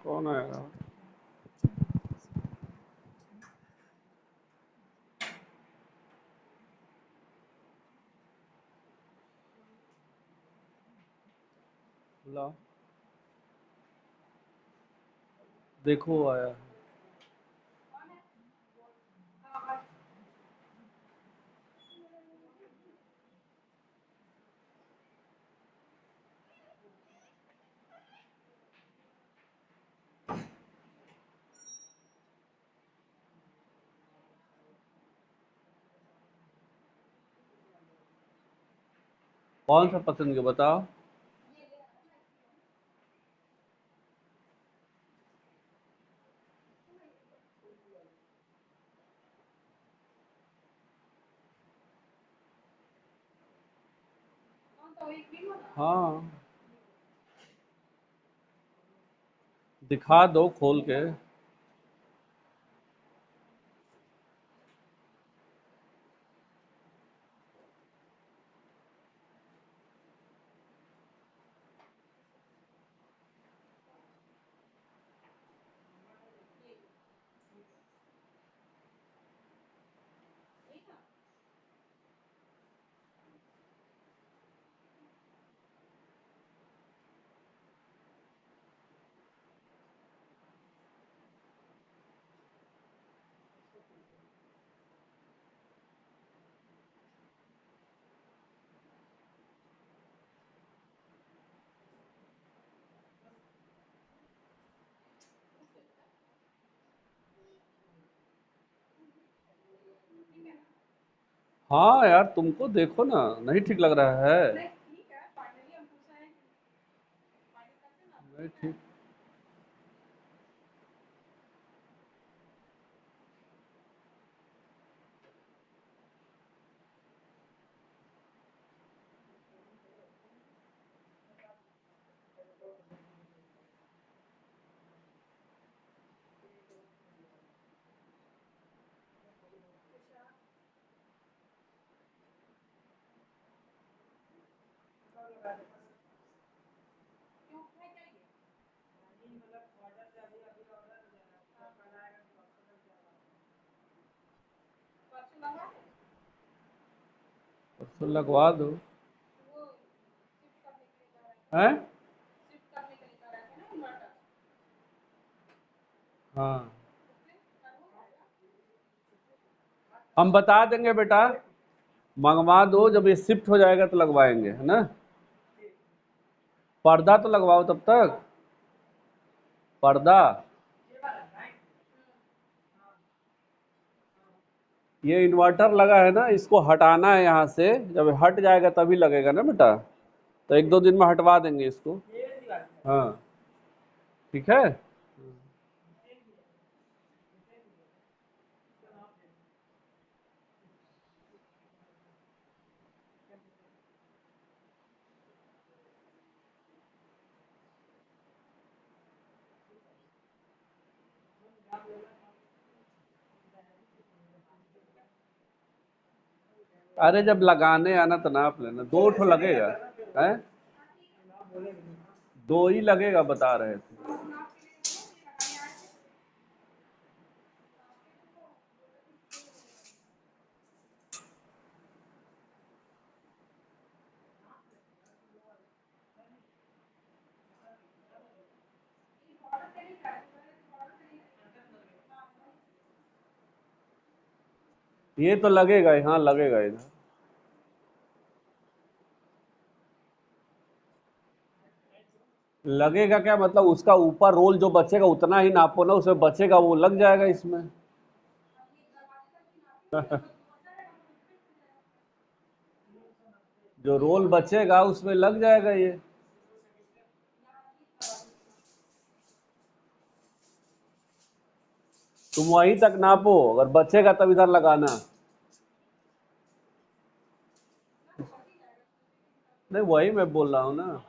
कौन आएगा? ला, देखो आया। कौन सा पसंद के बताओ? हाँ, दिखा दो खोल के। हाँ यार, तुमको देखो ना, नहीं ठीक लग रहा है? नहीं ठीक। तो लगवा दो। हैं? हाँ, हम बता देंगे बेटा। मंगवा दो, जब ये शिफ्ट हो जाएगा तो लगवाएंगे, है ना? पर्दा तो लगवाओ तब तक। पर्दा, ये इन्वर्टर लगा है ना, इसको हटाना है यहाँ से। जब हट जाएगा तभी लगेगा ना बेटा। तो एक दो दिन में हटवा देंगे इसको। हाँ, ठीक है। अरे जब लगाने आना तो नाप लेना, दो ठो लगेगा। है, दो ही लगेगा बता रहे थे। ये तो लगेगा, हाँ लगेगा इधर। लगेगा क्या मतलब, उसका ऊपर रोल जो बचेगा उतना ही नापो ना, उसमें बचेगा वो लग जाएगा इसमें। जो रोल बचेगा उसमें लग जाएगा ये। तुम वहीं तक नापो, अगर बचेगा तब इधर लगाना। नहीं, वही मैं बोल रहा हूँ ना।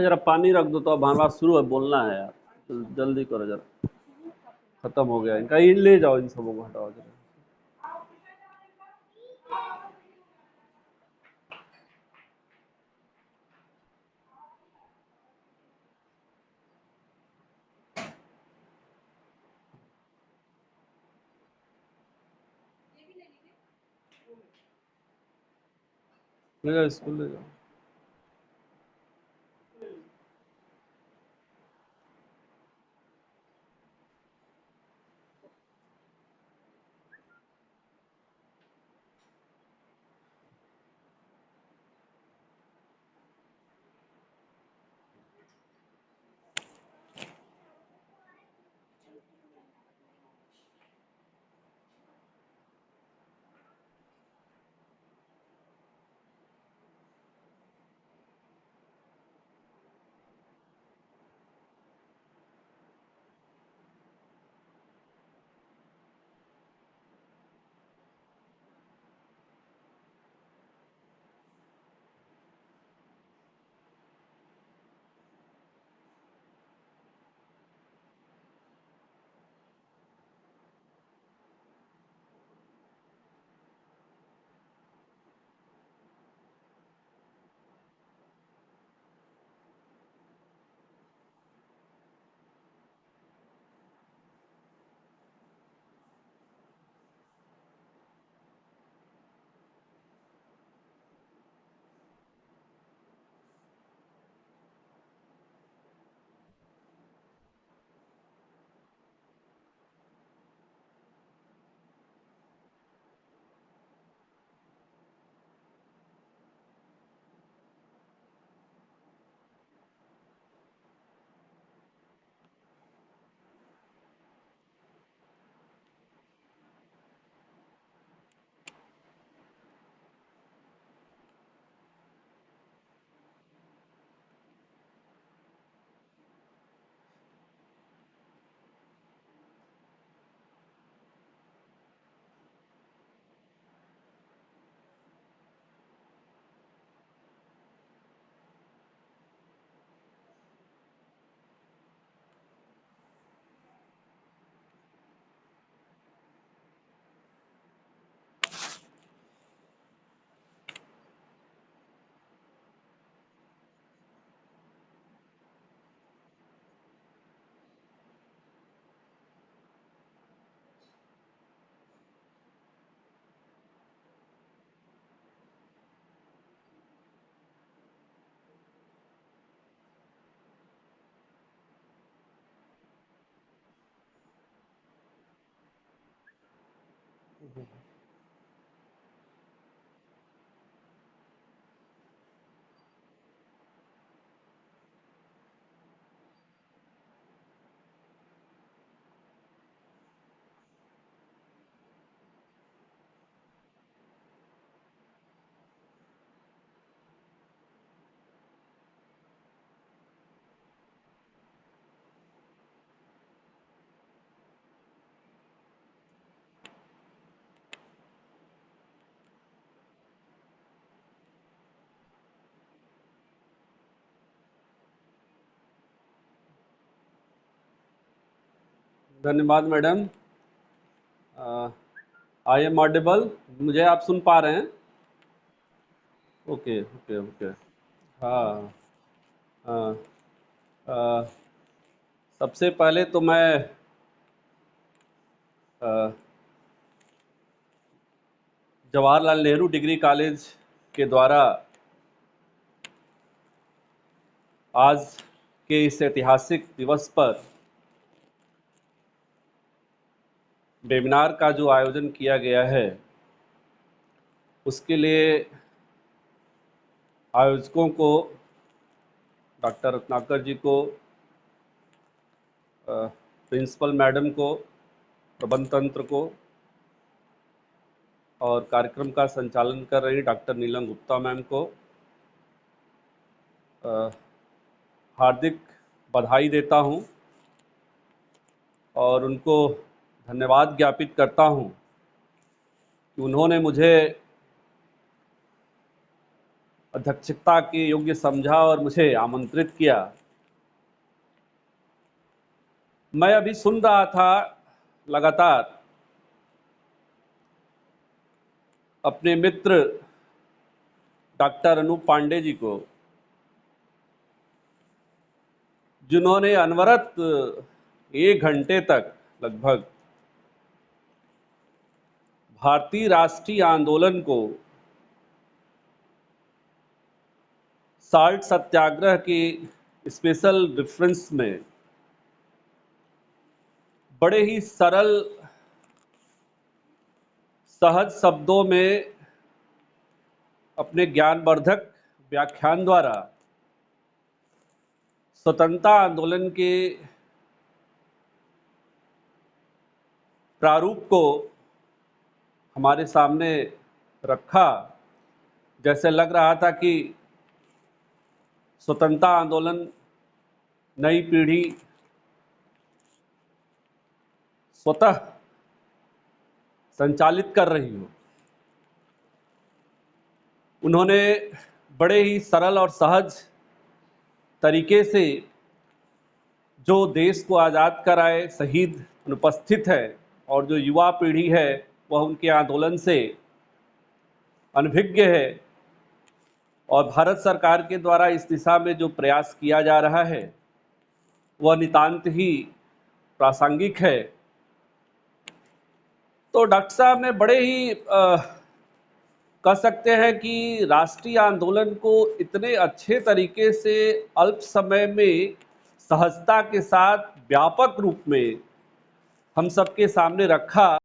जरा पानी रख दो, तो अब हमारा शुरू है, बोलना है यार, जल्दी करो जरा, खत्म हो गया इनका, ये ले जाओ, इन सबों को हटाओ जरा। ले जाओ स्कूल ले जाओ। धन्यवाद मैडम। आई एम ऑडिबल, मुझे आप सुन पा रहे हैं? Okay okay okay. हाँ हाँ। अ, सबसे पहले तो मैं अ, जवाहरलाल नेहरू डिग्री कॉलेज के द्वारा आज के इस ऐतिहासिक दिवस पर वेबिनार का जो आयोजन किया गया है, उसके लिए आयोजकों को, डॉक्टर रत्नाकर जी को, प्रिंसिपल मैडम को, प्रबंध तंत्र को, और कार्यक्रम का संचालन कर रही डॉक्टर नीलम गुप्ता मैम को हार्दिक बधाई देता हूं और उनको धन्यवाद ज्ञापित करता हूं कि उन्होंने मुझे अध्यक्षता के योग्य समझा और मुझे आमंत्रित किया। मैं अभी सुन रहा था लगातार अपने मित्र डॉक्टर अनूप पांडे जी को, जिन्होंने अनवरत 1 घंटे तक लगभग भारतीय राष्ट्रीय आंदोलन को साल्ट सत्याग्रह के स्पेशल रेफरेंस में बड़े ही सरल सहज शब्दों में अपने ज्ञानवर्धक व्याख्यान द्वारा स्वतंत्रता आंदोलन के प्रारूप को हमारे सामने रखा। जैसे लग रहा था कि स्वतंत्रता आंदोलन नई पीढ़ी स्वतः संचालित कर रही हो। उन्होंने बड़े ही सरल और सहज तरीके से जो देश को आज़ाद कराए शहीद अनुपस्थित है और जो युवा पीढ़ी है वह उनके आंदोलन से अनभिज्ञ है, और भारत सरकार के द्वारा इस दिशा में जो प्रयास किया जा रहा है वह नितांत ही प्रासंगिक है। तो डॉक्टर साहब ने बड़े ही कह सकते हैं कि राष्ट्रीय आंदोलन को इतने अच्छे तरीके से अल्प समय में सहजता के साथ व्यापक रूप में हम सबके सामने रखा।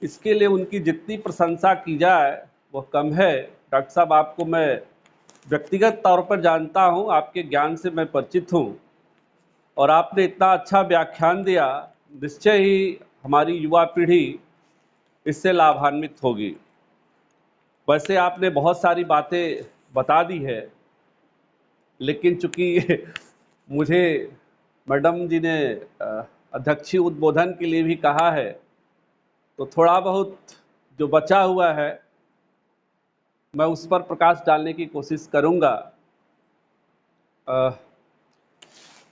इसके लिए उनकी जितनी प्रशंसा की जाए वह कम है। डॉक्टर साहब, आपको मैं व्यक्तिगत तौर पर जानता हूं, आपके ज्ञान से मैं परिचित हूं, और आपने इतना अच्छा व्याख्यान दिया, निश्चय ही हमारी युवा पीढ़ी इससे लाभान्वित होगी। वैसे आपने बहुत सारी बातें बता दी है, लेकिन चूंकि मुझे मैडम जी ने अध्यक्षीय उद्बोधन के लिए भी कहा है, तो थोड़ा बहुत जो बचा हुआ है मैं उस पर प्रकाश डालने की कोशिश करूंगा।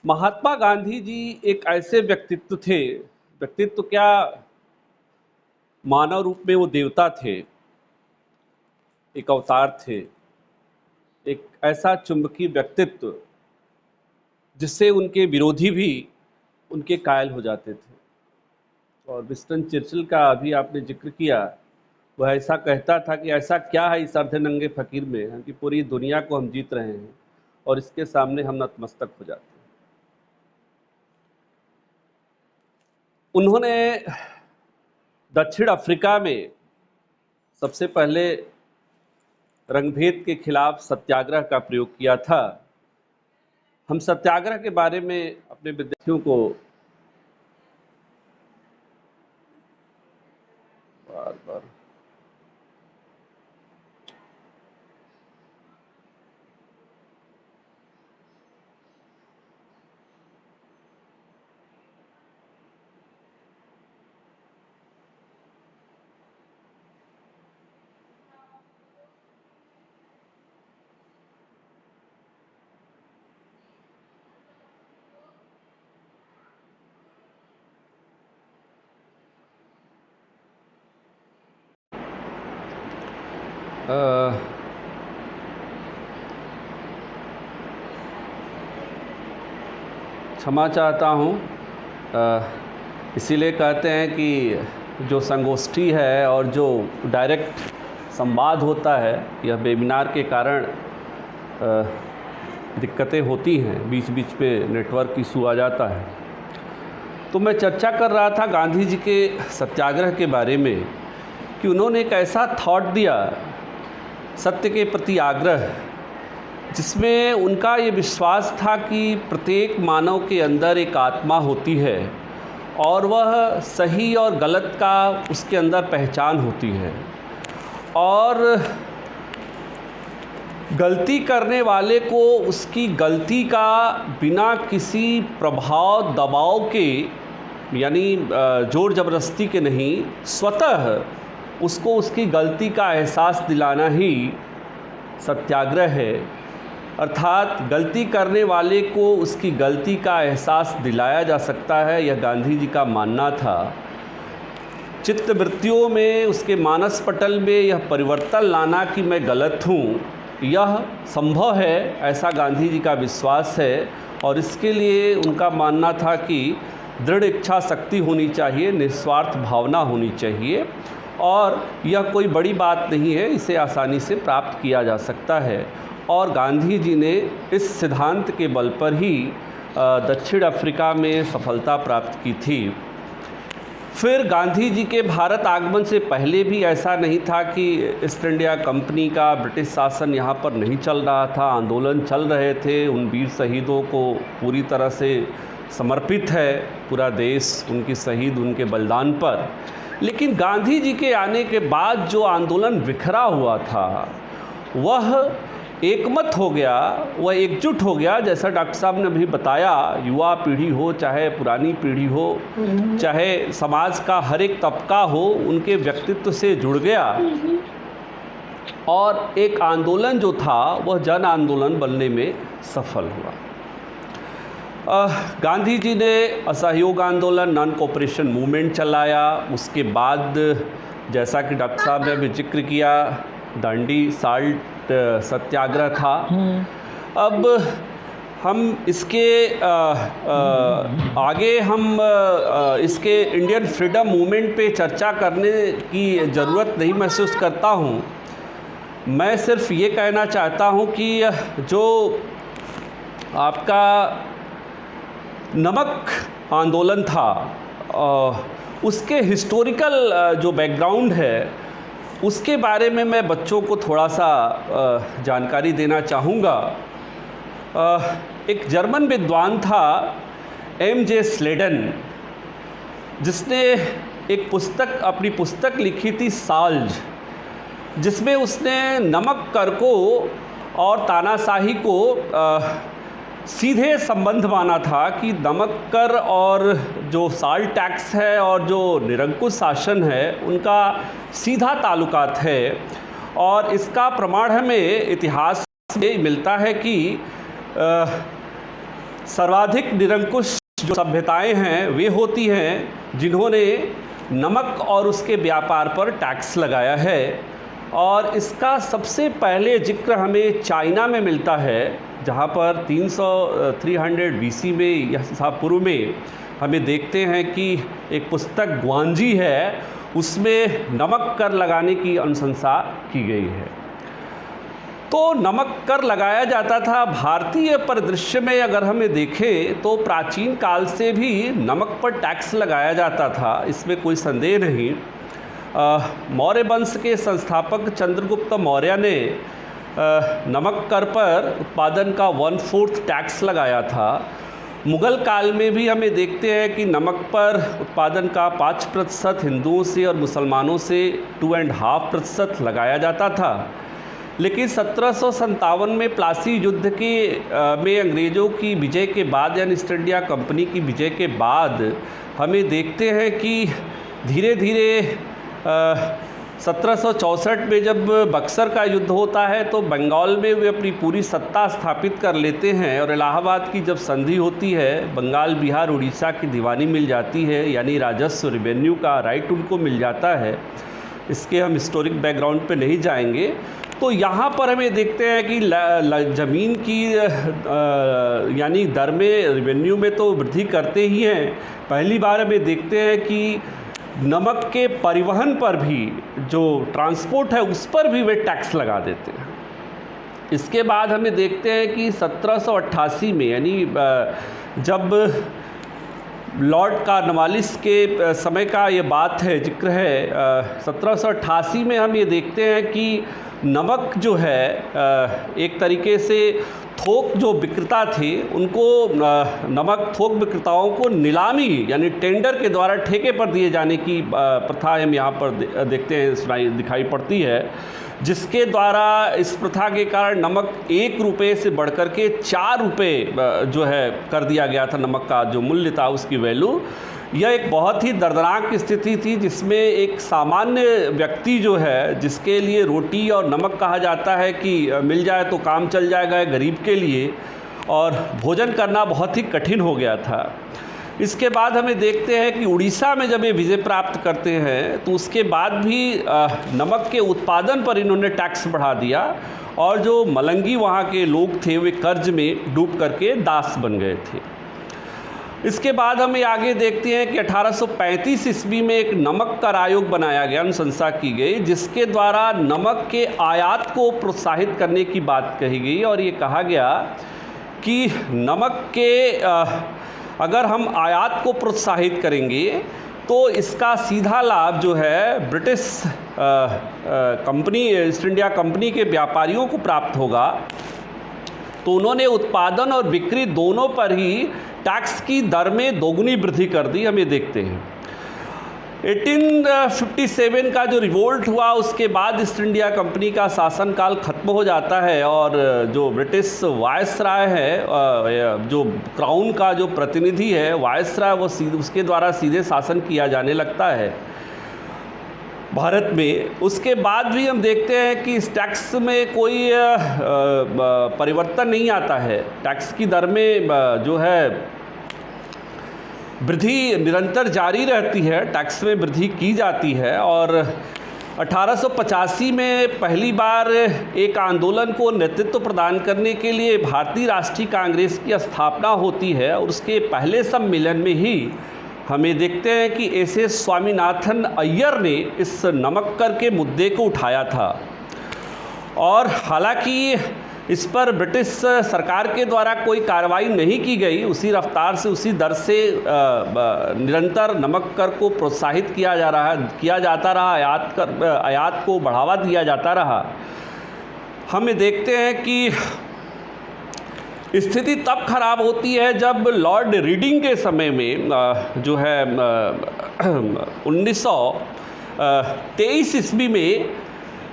महात्मा गांधी जी एक ऐसे व्यक्तित्व थे, व्यक्तित्व क्या, मानव रूप में वो देवता थे, एक अवतार थे, एक ऐसा चुंबकीय व्यक्तित्व जिससे उनके विरोधी भी उनके कायल हो जाते थे। और विंस्टन चर्चिल का अभी आपने जिक्र किया, वह ऐसा कहता था कि ऐसा क्या है इस अर्धनंगे फकीर में कि पूरी दुनिया को हम जीत रहे हैं और इसके सामने हम नतमस्तक हो जाते हैं। उन्होंने दक्षिण अफ्रीका में सबसे पहले रंगभेद के खिलाफ सत्याग्रह का प्रयोग किया था। हम सत्याग्रह के बारे में अपने विद्यार्थियों को बार बार क्षमा चाहता हूँ। इसीलिए कहते हैं कि जो संगोष्ठी है और जो डायरेक्ट संवाद होता है, यह वेबिनार के कारण दिक्कतें होती हैं, बीच बीच पे नेटवर्क इशू आ जाता है। तो मैं चर्चा कर रहा था गांधी जी के सत्याग्रह के बारे में कि उन्होंने एक ऐसा थॉट दिया, सत्य के प्रति आग्रह, जिसमें उनका ये विश्वास था कि प्रत्येक मानव के अंदर एक आत्मा होती है और वह सही और गलत का उसके अंदर पहचान होती है, और गलती करने वाले को उसकी गलती का बिना किसी प्रभाव दबाव के, यानी जोर ज़बरदस्ती के नहीं, स्वतः उसको उसकी गलती का एहसास दिलाना ही सत्याग्रह है, अर्थात गलती करने वाले को उसकी गलती का एहसास दिलाया जा सकता है, यह गांधी जी का मानना था। चित्तवृत्तियों में, उसके मानस पटल में यह परिवर्तन लाना कि मैं गलत हूँ, यह संभव है, ऐसा गांधी जी का विश्वास है। और इसके लिए उनका मानना था कि दृढ़ इच्छा शक्ति होनी चाहिए, निस्वार्थ भावना होनी चाहिए, और यह कोई बड़ी बात नहीं है, इसे आसानी से प्राप्त किया जा सकता है। और गांधी जी ने इस सिद्धांत के बल पर ही दक्षिण अफ्रीका में सफलता प्राप्त की थी। फिर गांधी जी के भारत आगमन से पहले भी ऐसा नहीं था कि ईस्ट इंडिया कंपनी का ब्रिटिश शासन यहाँ पर नहीं चल रहा था, आंदोलन चल रहे थे। उन वीर शहीदों को पूरी तरह से समर्पित है पूरा देश उनकी शहीद, उनके बलिदान पर। लेकिन गांधी जी के आने के बाद जो आंदोलन बिखरा हुआ था वह एकमत हो गया, वह एकजुट हो गया। जैसा डॉक्टर साहब ने भी बताया, युवा पीढ़ी हो चाहे पुरानी पीढ़ी हो, चाहे समाज का हर एक तबका हो, उनके व्यक्तित्व से जुड़ गया और एक आंदोलन जो था वह जन आंदोलन बनने में सफल हुआ। गांधी जी ने असहयोग आंदोलन, नॉन कोऑपरेशन मूवमेंट चलाया। उसके बाद जैसा कि डॉक्टर साहब ने भी जिक्र किया, दांडी साल्ट सत्याग्रह था। अब हम इसके आगे हम इसके इंडियन फ्रीडम मूवमेंट पे चर्चा करने की ज़रूरत नहीं महसूस करता हूँ। मैं सिर्फ ये कहना चाहता हूँ कि जो आपका नमक आंदोलन था, उसके हिस्टोरिकल जो बैकग्राउंड है उसके बारे में मैं बच्चों को थोड़ा सा जानकारी देना चाहूँगा। एक जर्मन विद्वान था M.J. स्लेडन, जिसने एक पुस्तक, अपनी पुस्तक लिखी थी साल्ज, जिसमें उसने नमक कर को और तानाशाही को सीधे संबंध माना था कि नमक कर और जो साल्ट टैक्स है और जो निरंकुश शासन है उनका सीधा ताल्लुकात है। और इसका प्रमाण हमें इतिहास में मिलता है कि सर्वाधिक निरंकुश जो सभ्यताएं हैं वे होती हैं जिन्होंने नमक और उसके व्यापार पर टैक्स लगाया है। और इसका सबसे पहले जिक्र हमें चाइना में मिलता है, जहाँ पर 300 BC में या पूर्व में हमें देखते हैं कि एक पुस्तक ग्वांजी है, उसमें नमक कर लगाने की अनुशंसा की गई है। तो नमक कर लगाया जाता था। भारतीय परिदृश्य में अगर हमें देखें तो प्राचीन काल से भी नमक पर टैक्स लगाया जाता था, इसमें कोई संदेह नहीं। मौर्य वंश के संस्थापक चंद्रगुप्त मौर्य ने नमक कर पर उत्पादन का 1/4 टैक्स लगाया था। मुग़ल काल में भी हमें देखते हैं कि नमक पर उत्पादन का 5% हिंदुओं से और मुसलमानों से 2.5% लगाया जाता था। लेकिन 1757 में प्लासी युद्ध के में अंग्रेज़ों की विजय के बाद, यानी ईस्ट इंडिया कंपनी की विजय के बाद, हमें देखते हैं कि धीरे धीरे 1764 में जब बक्सर का युद्ध होता है तो बंगाल में वे अपनी पूरी सत्ता स्थापित कर लेते हैं। और इलाहाबाद की जब संधि होती है, बंगाल, बिहार, उड़ीसा की दीवानी मिल जाती है, यानी राजस्व, रेवेन्यू का राइट उनको मिल जाता है। इसके हम हिस्टोरिक बैकग्राउंड पे नहीं जाएंगे। तो यहाँ पर हमें देखते हैं कि ज़मीन की यानी दर में, रेवेन्यू में तो वृद्धि करते ही हैं। पहली बार हमें देखते हैं कि नमक के परिवहन पर भी, जो ट्रांसपोर्ट है उस पर भी वे टैक्स लगा देते हैं। इसके बाद हमें देखते हैं कि 1788 में, यानी जब लॉर्ड कॉर्नवालिस के समय का ये बात है, जिक्र है, 1788 में हम ये देखते हैं कि नमक जो है एक तरीके से थोक जो विक्रेता थे उनको नमक थोक विक्रेताओं को नीलामी यानी टेंडर के द्वारा ठेके पर दिए जाने की प्रथा हम यहाँ पर देखते हैं दिखाई पड़ती है, जिसके द्वारा इस प्रथा के कारण नमक 1 रुपये से बढ़कर के 4 रुपये जो है कर दिया गया था। नमक का जो मूल्य था उसकी वैल्यू, यह एक बहुत ही दर्दनाक स्थिति थी जिसमें एक सामान्य व्यक्ति जो है, जिसके लिए रोटी और नमक कहा जाता है कि मिल जाए तो काम चल जाएगा गरीब के लिए, और भोजन करना बहुत ही कठिन हो गया था। इसके बाद हमें देखते हैं कि उड़ीसा में जब ये विजय प्राप्त करते हैं तो उसके बाद भी नमक के उत्पादन पर इन्होंने टैक्स बढ़ा दिया, और जो मलंगी वहाँ के लोग थे वे कर्ज में डूब करके दास बन गए थे। इसके बाद हमें आगे देखते हैं कि 1835 ईस्वी में एक नमक कर आयोग बनाया गया, अनुशंसा की गई, जिसके द्वारा नमक के आयात को प्रोत्साहित करने की बात कही गई, और ये कहा गया कि नमक के अगर हम आयात को प्रोत्साहित करेंगे तो इसका सीधा लाभ जो है British company, east India company के व्यापारियों को प्राप्त होगा। तो उन्होंने उत्पादन और बिक्री दोनों पर ही टैक्स की दर में दोगुनी वृद्धि कर दी। हम ये देखते हैं 1857 का जो रिवोल्ट हुआ उसके बाद ईस्ट इंडिया कंपनी का शासनकाल खत्म हो जाता है, और जो ब्रिटिश वायसराय है, जो क्राउन का जो प्रतिनिधि है वायसराय, वो उसके द्वारा सीधे शासन किया जाने लगता है भारत में। उसके बाद भी हम देखते हैं कि इस टैक्स में कोई परिवर्तन नहीं आता है। टैक्स की दर में जो है वृद्धि निरंतर जारी रहती है, टैक्स में वृद्धि की जाती है। और 1885 में पहली बार एक आंदोलन को नेतृत्व प्रदान करने के लिए भारतीय राष्ट्रीय कांग्रेस की स्थापना होती है, और उसके पहले सम्मेलन में ही हमें देखते हैं कि एस स्वामीनाथन अय्यर ने इस नमक कर के मुद्दे को उठाया था। और हालांकि इस पर ब्रिटिश सरकार के द्वारा कोई कार्रवाई नहीं की गई, उसी रफ्तार से उसी दर से निरंतर नमक कर को प्रोत्साहित किया जाता रहा, आयात को बढ़ावा दिया जाता रहा। हमें देखते हैं कि स्थिति तब खराब होती है जब लॉर्ड रीडिंग के समय में जो है 1923 ईस्वी में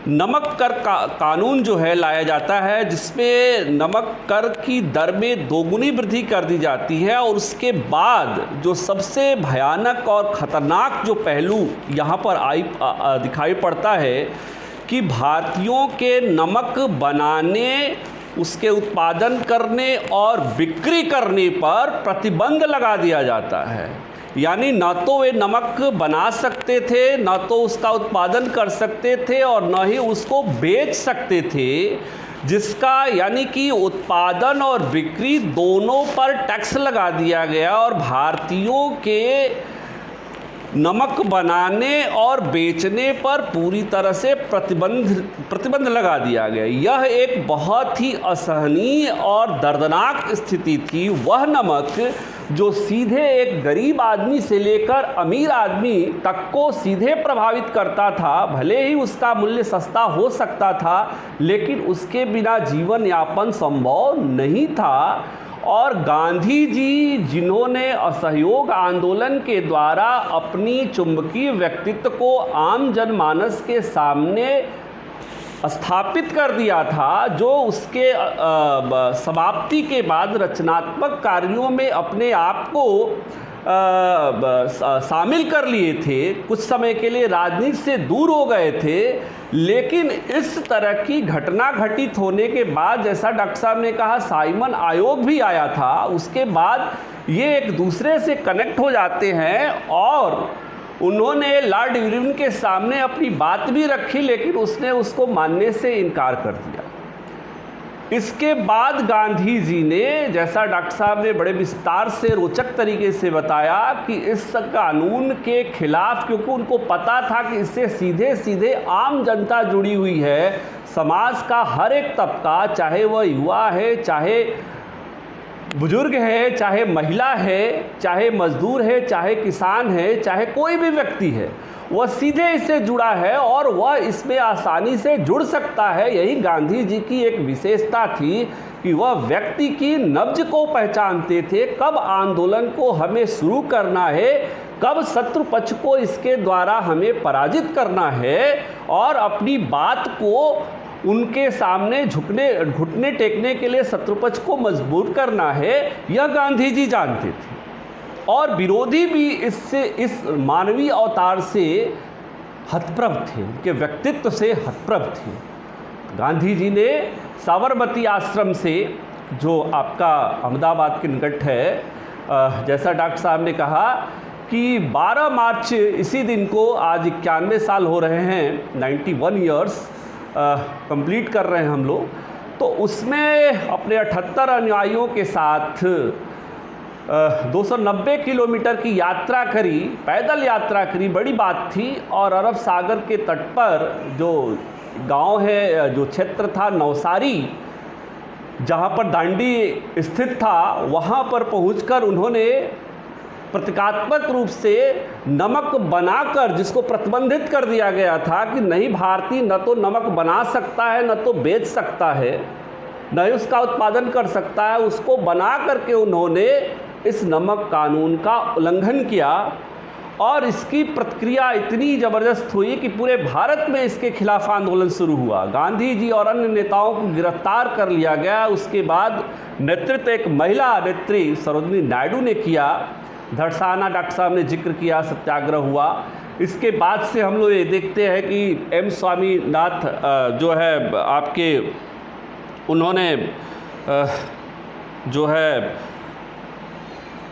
नमक कर का कानून जो है लाया जाता है, जिसमें नमक कर की दर में दोगुनी वृद्धि कर दी जाती है। और उसके बाद जो सबसे भयानक और ख़तरनाक जो पहलू यहाँ पर दिखाई पड़ता है कि भारतीयों के नमक बनाने, उसके उत्पादन करने और बिक्री करने पर प्रतिबंध लगा दिया जाता है। यानी न तो वे नमक बना सकते थे, न तो उसका उत्पादन कर सकते थे, और न ही उसको बेच सकते थे, जिसका यानी कि उत्पादन और बिक्री दोनों पर टैक्स लगा दिया गया, और भारतीयों के नमक बनाने और बेचने पर पूरी तरह से प्रतिबंध लगा दिया गया। यह एक बहुत ही असहनीय और दर्दनाक स्थिति थी। वह नमक जो सीधे एक गरीब आदमी से लेकर अमीर आदमी तक को सीधे प्रभावित करता था, भले ही उसका मूल्य सस्ता हो सकता था, लेकिन उसके बिना जीवन यापन संभव नहीं था। और गांधी जी, जिन्होंने असहयोग आंदोलन के द्वारा अपनी चुंबकीय व्यक्तित्व को आम जनमानस के सामने स्थापित कर दिया था, जो उसके समाप्ति के बाद रचनात्मक कार्यों में अपने आप को शामिल कर लिए थे, कुछ समय के लिए राजनीति से दूर हो गए थे। लेकिन इस तरह की घटना घटित होने के बाद, जैसा डॉक्टर साहब ने कहा, साइमन आयोग भी आया था, उसके बाद ये एक दूसरे से कनेक्ट हो जाते हैं, और उन्होंने लॉर्ड इरविन के सामने अपनी बात भी रखी, लेकिन उसने उसको मानने से इनकार कर दिया। इसके बाद गांधी जी ने, जैसा डॉक्टर साहब ने बड़े विस्तार से रोचक तरीके से बताया, कि इस कानून के खिलाफ, क्योंकि उनको पता था कि इससे सीधे सीधे आम जनता जुड़ी हुई है, समाज का हर एक तबका, चाहे वह युवा है, चाहे बुजुर्ग है, चाहे महिला है, चाहे मजदूर है, चाहे किसान है, चाहे कोई भी व्यक्ति है, वह सीधे इससे जुड़ा है और वह इसमें आसानी से जुड़ सकता है। यही गांधी जी की एक विशेषता थी कि वह व्यक्ति की नब्ज को पहचानते थे, कब आंदोलन को हमें शुरू करना है, कब शत्रु पक्ष को इसके द्वारा हमें पराजित करना है और अपनी बात को उनके सामने घुटने टेकने के लिए शत्रु पक्ष को मजबूर करना है, यह गांधी जी जानते थे। और विरोधी भी इस मानवीय अवतार से हतप्रभ थे, उनके व्यक्तित्व से हतप्रभ थे। गांधी जी ने साबरमती आश्रम से, जो आपका अहमदाबाद के निकट है, जैसा डॉक्टर साहब ने कहा कि 12 मार्च इसी दिन को, आज 91 साल हो रहे हैं, 91 ईयर्स कंप्लीट कर रहे हैं हम लोग, तो उसमें अपने 78 अनुयायियों के साथ 290 किलोमीटर की यात्रा करी, पैदल यात्रा करी, बड़ी बात थी। और अरब सागर के तट पर जो गांव है, जो क्षेत्र था नवसारी, जहां पर दांडी स्थित था, वहां पर पहुंचकर उन्होंने प्रतीकात्मक रूप से नमक बनाकर, जिसको प्रतिबंधित कर दिया गया था कि नहीं भारतीय न तो नमक बना सकता है, न तो बेच सकता है, न ही उसका उत्पादन कर सकता है, उसको बना करके उन्होंने इस नमक कानून का उल्लंघन किया। और इसकी प्रतिक्रिया इतनी ज़बरदस्त हुई कि पूरे भारत में इसके खिलाफ आंदोलन शुरू हुआ। गांधी जी और अन्य नेताओं को गिरफ्तार कर लिया गया। उसके बाद नेतृत्व एक महिला नेत्री सरोजिनी नायडू ने किया। धड़साना डॉक्टर साहब ने जिक्र किया, सत्याग्रह हुआ। इसके बाद से हम लोग ये देखते हैं कि एम स्वामीनाथ जो है आपके, उन्होंने जो है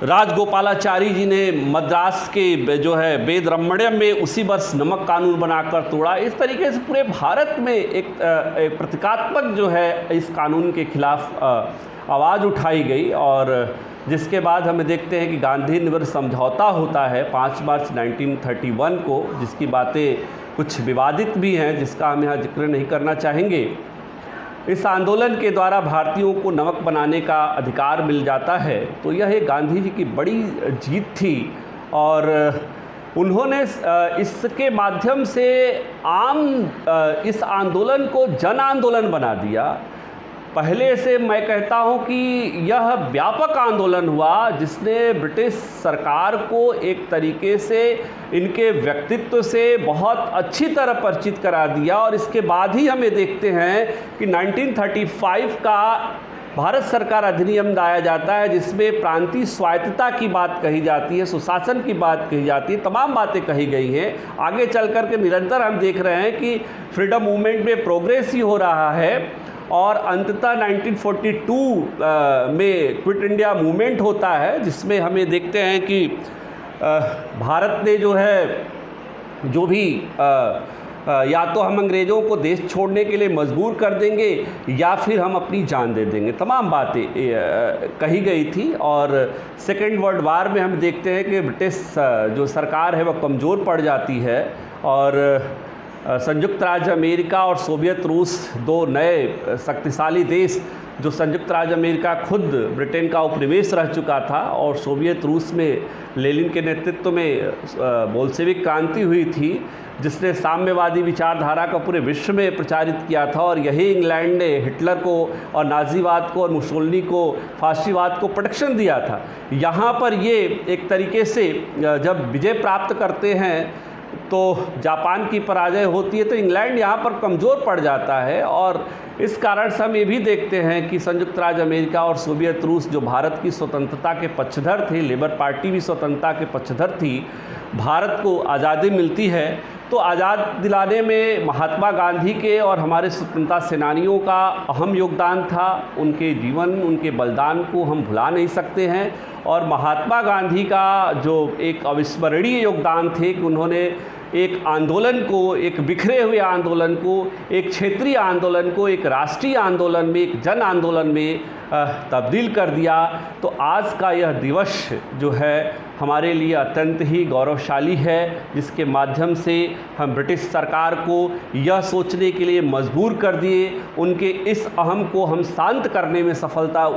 राजगोपालाचारी जी ने मद्रास के जो है वेद रमण्यम में उसी वर्ष नमक कानून बनाकर तोड़ा। इस तरीके से पूरे भारत में एक प्रतीकात्मक जो है इस कानून के खिलाफ आवाज़ उठाई गई। और जिसके बाद हमें देखते हैं कि गांधी नगर समझौता होता है 5 मार्च 1931 को, जिसकी बातें कुछ विवादित भी हैं, जिसका हम यहाँ जिक्र नहीं करना चाहेंगे। इस आंदोलन के द्वारा भारतीयों को नमक बनाने का अधिकार मिल जाता है। तो यह एक गांधी जी की बड़ी जीत थी और उन्होंने इसके माध्यम से इस आंदोलन को जन आंदोलन बना दिया। पहले से मैं कहता हूं कि यह व्यापक आंदोलन हुआ, जिसने ब्रिटिश सरकार को एक tariके से इनके व्यक्तित्व से बहुत अच्छी तरह परिचित करा दिया। और इसके बाद ही हमें देखते हैं कि 1935 का भारत सरकार अधिनियम लाया जाता है, जिसमें प्रांतीय स्वायत्तता की बात कही जाती है, सुशासन की बात कही जाती है, तमाम बातें कही गई हैं। आगे चल कर के निरंतर हम देख रहे हैं कि फ्रीडम मूवमेंट में प्रोग्रेस ही हो रहा है। और अंततः 1942 में क्विट इंडिया मूवमेंट होता है, जिसमें हमें देखते हैं कि भारत ने जो है, जो भी या तो हम अंग्रेज़ों को देश छोड़ने के लिए मजबूर कर देंगे या फिर हम अपनी जान दे देंगे, तमाम बातें कही गई थी। और सेकेंड वर्ल्ड वार में हम देखते हैं कि ब्रिटिश जो सरकार है वह कमज़ोर पड़ जाती है और संयुक्त राज्य अमेरिका और सोवियत रूस, दो नए शक्तिशाली देश, जो संयुक्त राज्य अमेरिका खुद ब्रिटेन का उपनिवेश रह चुका था और सोवियत रूस में लेनिन के नेतृत्व में बोल्शेविक क्रांति हुई थी, जिसने साम्यवादी विचारधारा का पूरे विश्व में प्रचारित किया था। और यही इंग्लैंड ने हिटलर को और नाज़ीवाद को और मुसोलिनी को, फाशीवाद को प्रोटेक्शन दिया था। यहाँ पर ये एक तरीके से जब विजय प्राप्त करते हैं तो जापान की पराजय होती है, तो इंग्लैंड यहाँ पर कमज़ोर पड़ जाता है। और इस कारण से हम ये भी देखते हैं कि संयुक्त राज्य अमेरिका और सोवियत रूस, जो भारत की स्वतंत्रता के पक्षधर थे, लेबर पार्टी भी स्वतंत्रता के पक्षधर थी, भारत को आज़ादी मिलती है तो आज़ाद दिलाने में महात्मा गांधी के और हमारे स्वतंत्रता सेनानियों का अहम योगदान था। उनके जीवन, उनके बलिदान को हम भुला नहीं सकते हैं। और महात्मा गांधी का जो एक अविस्मरणीय योगदान थे कि उन्होंने एक आंदोलन को, एक बिखरे हुए आंदोलन को, एक क्षेत्रीय आंदोलन को एक राष्ट्रीय आंदोलन में, एक जन आंदोलन में तब्दील कर दिया। तो आज का यह दिवस जो है हमारे लिए अत्यंत ही गौरवशाली है, जिसके माध्यम से हम ब्रिटिश सरकार को यह सोचने के लिए मजबूर कर दिए, उनके इस अहम को हम शांत करने में सफलता,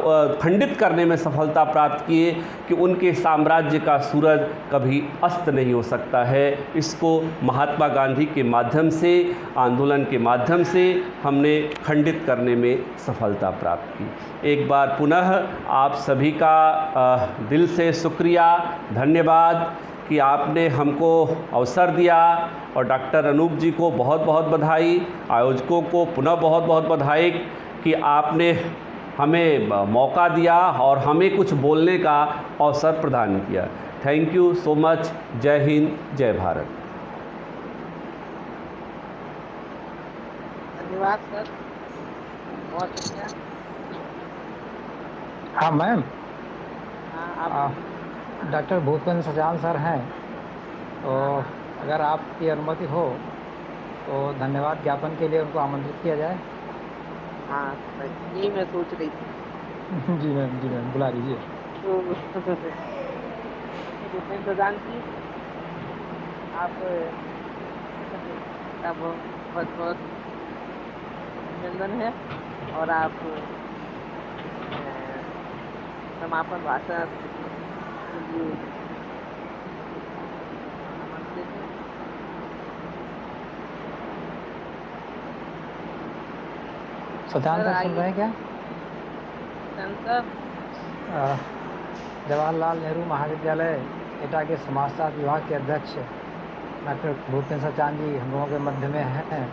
खंडित करने में सफलता प्राप्त किए कि उनके साम्राज्य का सूरज कभी अस्त नहीं हो सकता है। इसको महात्मा गांधी के माध्यम से, आंदोलन के माध्यम से हमने खंडित करने में सफलता प्राप्त की। एक बार पुनः आप सभी का दिल से शुक्रिया, धन्यवाद कि आपने हमको अवसर दिया, और डॉक्टर अनूप जी को बहुत बहुत बधाई, आयोजकों को पुनः बहुत बहुत बधाई कि आपने हमें मौका दिया और हमें कुछ बोलने का अवसर प्रदान किया। Thank you so much. जय हिंद, जय भारत। धन्यवाद सर, बहुत अच्छा। हाँ मैम, हाँ, आप डॉक्टर भूपेंद्र सचान सर हैं, तो अगर आपकी अनुमति हो तो धन्यवाद ज्ञापन के लिए उनको आमंत्रित किया जाए। हाँ सर, यही मैं सोच रही थी। जी मैम, बुला लीजिए। तो भूपेंद्र सचान जी, आप का बहुत बहुत अभिनंदन है, और आप समापन भाषण के लिए आमंत्रित हैं। सचान सर सर सुन रहे हैं क्या? सर, जवाहरलाल नेहरू महाविद्यालय एटा के समाजशास्त्र विभाग के अध्यक्ष डॉक्टर भूपेंद्र सचान जी हम लोगों के मध्य में हैं,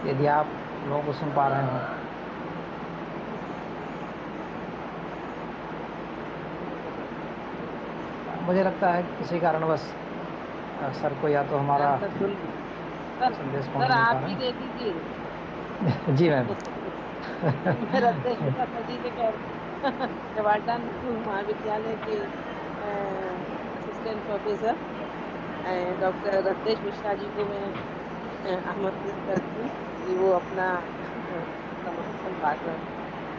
यदि आप लोगों को सुन पा रहे हो। मुझे लगता है किसी कारणवश सर को या तो हमारा संदेश पहुंच नहीं आप पा ही रहा दे दीजिए। है। जी मैम। मेरा अध्यक्षता जी के जवाहरलाल नेहरू महाविद्यालय के assistant professor doctor Ratnesh Mishra ji को मैं आमंत्रित करती हूँ कि वो अपना समापन भाषण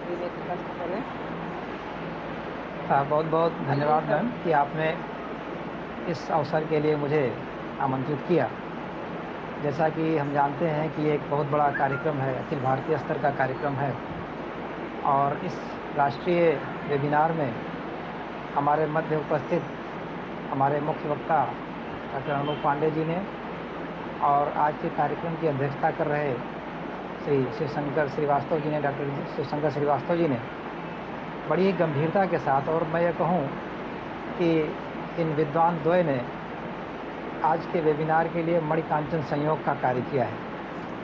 देने का कष्ट करें। बहुत बहुत धन्यवाद मैम कि आपने इस अवसर के लिए मुझे आमंत्रित किया। जैसा कि हम जानते हैं कि एक बहुत बड़ा कार्यक्रम है, अखिल भारतीय स्तर का कार्यक्रम है, और इस राष्ट्रीय वेबिनार में हमारे मध्य उपस्थित हमारे मुख्य वक्ता डॉक्टर अनूप पांडे जी ने, और आज के कार्यक्रम की अध्यक्षता कर रहे श्री शिवशंकर श्रीवास्तव जी ने, डॉक्टर शिवशंकर श्रीवास्तव जी ने बड़ी ही गंभीरता के साथ, और मैं ये कहूँ कि इन विद्वान द्वय ने आज के वेबिनार के लिए मणिकांचन संयोग का कार्य किया है।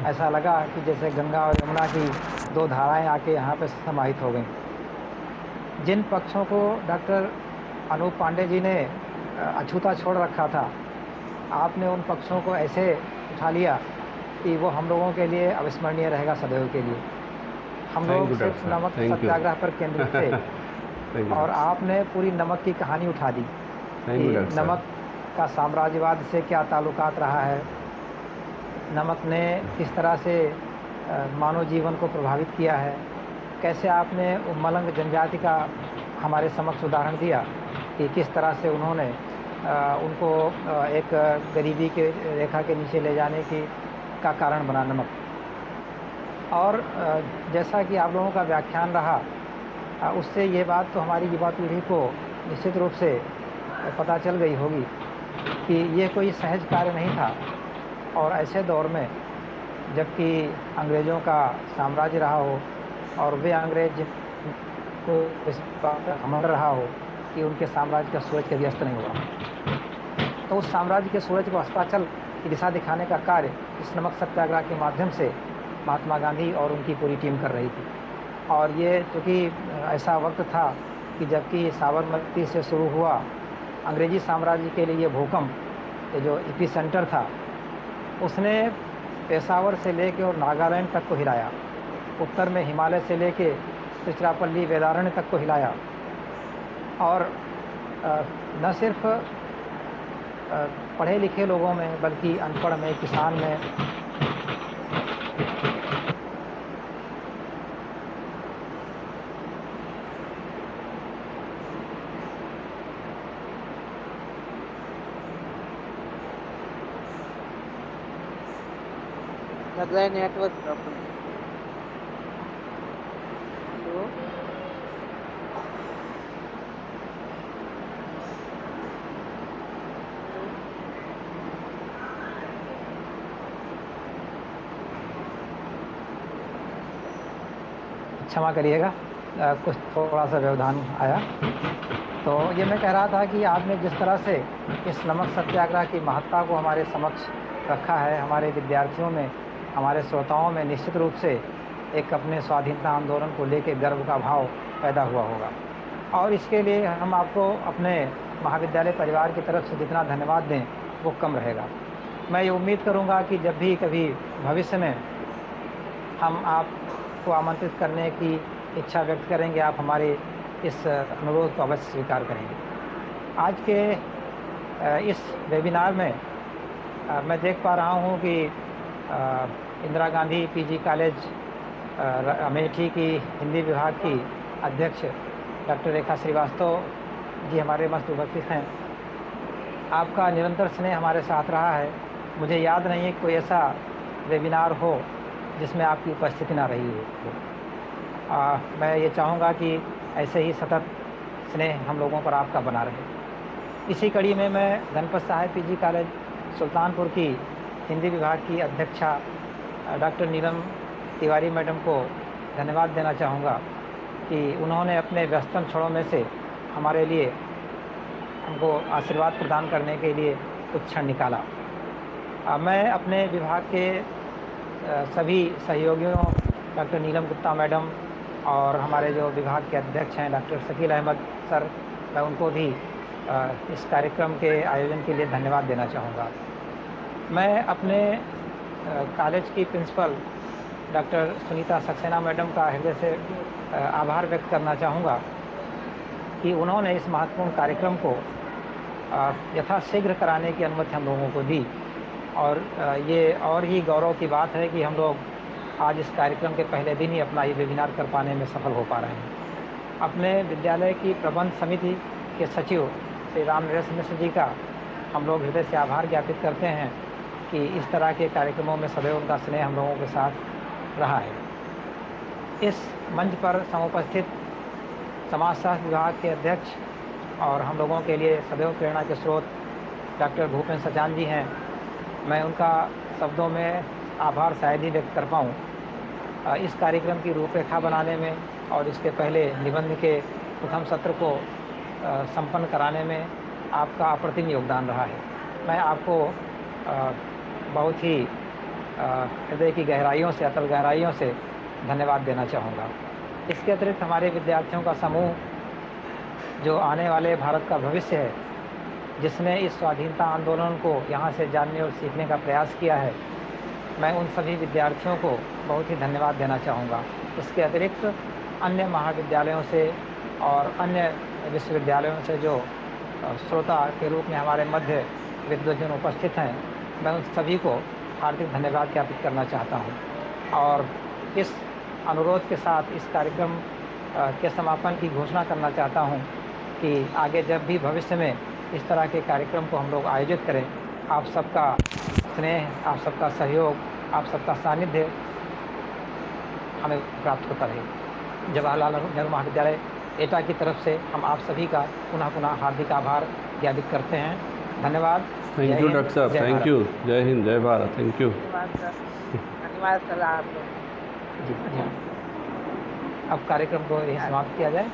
ऐसा लगा कि जैसे गंगा और यमुना की दो धाराएं आके यहाँ पे समाहित हो गई। जिन पक्षों को डॉक्टर अनूप पांडे जी ने अछूता छोड़ रखा था, आपने उन पक्षों को ऐसे उठा लिया कि वो हम लोगों के लिए अविस्मरणीय रहेगा सदैव के लिए। हम लोग सिर्फ नमक सत्याग्रह पर केंद्रित थे, और आपने पूरी नमक की कहानी उठा दी कि नमक का साम्राज्यवाद से क्या ताल्लुकात रहा है, नमक ने किस तरह से मानव जीवन को प्रभावित किया है, कैसे आपने मलंग जनजाति का हमारे समक्ष उदाहरण दिया कि किस तरह से उन्होंने उनको एक गरीबी के रेखा के नीचे ले जाने की का कारण बना नमक। और जैसा कि आप लोगों का व्याख्यान रहा, उससे ये बात तो हमारी युवा पीढ़ी को निश्चित रूप से पता चल गई होगी कि ये कोई सहज कार्य नहीं था, और ऐसे दौर में जबकि अंग्रेज़ों का साम्राज्य रहा हो और वे अंग्रेज को इस बात का घमंड रहा हो कि उनके साम्राज्य का सूरज कभी अस्त नहीं हुआ, तो उस साम्राज्य के सूरज को अस्ताचल की दिशा दिखाने का कार्य इस नमक सत्याग्रह के माध्यम से महात्मा गांधी और उनकी पूरी टीम कर रही थी। और ये चूँकि ऐसा वक्त था कि जबकि साबरमती से शुरू हुआ अंग्रेजी साम्राज्य के लिए ये भूकंप, ये जो एपी सेंटर था, उसने पेशावर से लेके और नागालैंड तक को हिलाया, उत्तर में हिमालय से लेके तिरुचिरापल्ली वेदारण्य तक को हिलाया, और न सिर्फ पढ़े लिखे लोगों में बल्कि अनपढ़ में, किसान में, लग रहा है नेटवर्क प्रॉब्लम। हेलो। क्षमा करिएगा, कुछ थोड़ा सा व्यवधान आया। तो ये मैं कह रहा था कि आपने जिस तरह से इस नमक सत्याग्रह की महत्ता को हमारे समक्ष रखा है, हमारे विद्यार्थियों में, हमारे श्रोताओं में निश्चित रूप से एक अपने स्वाधीनता आंदोलन को लेकर गर्व का भाव पैदा हुआ होगा। और इसके लिए हम आपको अपने महाविद्यालय परिवार की तरफ से जितना धन्यवाद दें वो कम रहेगा। मैं ये उम्मीद करूँगा कि जब भी कभी भविष्य में हम आपको आमंत्रित करने की इच्छा व्यक्त करेंगे, आप हमारे इस अनुरोध को अवश्य स्वीकार करेंगे। आज के इस वेबिनार में मैं देख पा रहा हूँ कि इंदिरा गांधी पीजी कॉलेज अमेठी की हिंदी विभाग की अध्यक्ष डॉक्टर रेखा श्रीवास्तव जी हमारे मस्त उपस्थित हैं। आपका निरंतर स्नेह हमारे साथ रहा है। मुझे याद नहीं है कोई ऐसा वेबिनार हो जिसमें आपकी उपस्थिति ना रही हो। मैं ये चाहूँगा कि ऐसे ही सतत स्नेह हम लोगों पर आपका बना रहे। इसी कड़ी में मैं गणपत साहब पीजी कॉलेज सुल्तानपुर की हिंदी विभाग की अध्यक्षा डॉक्टर नीलम तिवारी मैडम को धन्यवाद देना चाहूँगा कि उन्होंने अपने व्यस्तम क्षणों में से हमारे लिए हमको आशीर्वाद प्रदान करने के लिए कुछ क्षण निकाला। मैं अपने विभाग के सभी सहयोगियों डॉक्टर नीलम गुप्ता मैडम और हमारे जो विभाग के अध्यक्ष हैं डॉक्टर शकील अहमद सर, मैं उनको भी इस कार्यक्रम के आयोजन के लिए धन्यवाद देना चाहूँगा। मैं अपने कॉलेज की principal doctor Sunita Saxena madam का हृदय से आभार व्यक्त करना चाहूँगा कि उन्होंने इस महत्वपूर्ण कार्यक्रम को यथाशीघ्र कराने की अनुमति हम लोगों को दी। और ये और ही गौरव की बात है कि हम लोग आज इस कार्यक्रम के पहले दिन ही अपना ये वेबिनार कर पाने में सफल हो पा रहे हैं। अपने विद्यालय की प्रबंध समिति के सचिव श्री राम नरेश मिश्र जी का हम लोग हृदय से आभार ज्ञापित करते हैं कि इस तरह के कार्यक्रमों में सदैव उनका स्नेह हम लोगों के साथ रहा है। इस मंच पर समुपस्थित समाजशास्त्र विभाग के अध्यक्ष और हम लोगों के लिए सदैव प्रेरणा के स्रोत डॉक्टर भूपेन्द्र सचान जी हैं। मैं उनका शब्दों में आभार शायद ही व्यक्त कर पाऊँ। इस कार्यक्रम की रूपरेखा बनाने में और इसके पहले निबंध के प्रथम सत्र को संपन्न कराने में आपका अप्रतिम योगदान रहा है। मैं आपको बहुत ही हृदय की गहराइयों से, अतल गहराइयों से धन्यवाद देना चाहूँगा। इसके अतिरिक्त हमारे विद्यार्थियों का समूह जो आने वाले भारत का भविष्य है, जिसने इस स्वाधीनता आंदोलन को यहाँ से जानने और सीखने का प्रयास किया है, मैं उन सभी विद्यार्थियों को बहुत ही धन्यवाद देना चाहूँगा। इसके अतिरिक्त अन्य महाविद्यालयों से और अन्य विश्वविद्यालयों से जो श्रोता के रूप में हमारे मध्य विद्वजन उपस्थित हैं, मैं उन सभी को हार्दिक धन्यवाद ज्ञापित करना चाहता हूँ। और इस अनुरोध के साथ इस कार्यक्रम के समापन की घोषणा करना चाहता हूँ कि आगे जब भी भविष्य में इस तरह के कार्यक्रम को हम लोग आयोजित करें, आप सबका स्नेह, आप सबका सहयोग, आप सबका सानिध्य हमें प्राप्त होता रहे। जवाहरलाल नेहरू महाविद्यालय एटा की तरफ से हम आप सभी का पुनः पुनः हार्दिक आभार ज्ञापित करते हैं। धन्यवाद। थैंक यू डॉक्टर साहब, थैंक यू। जय हिंद, जय भारत। Thank you. धन्यवाद सर आपको। जी। अब कार्यक्रम को यही समाप्त किया जाए।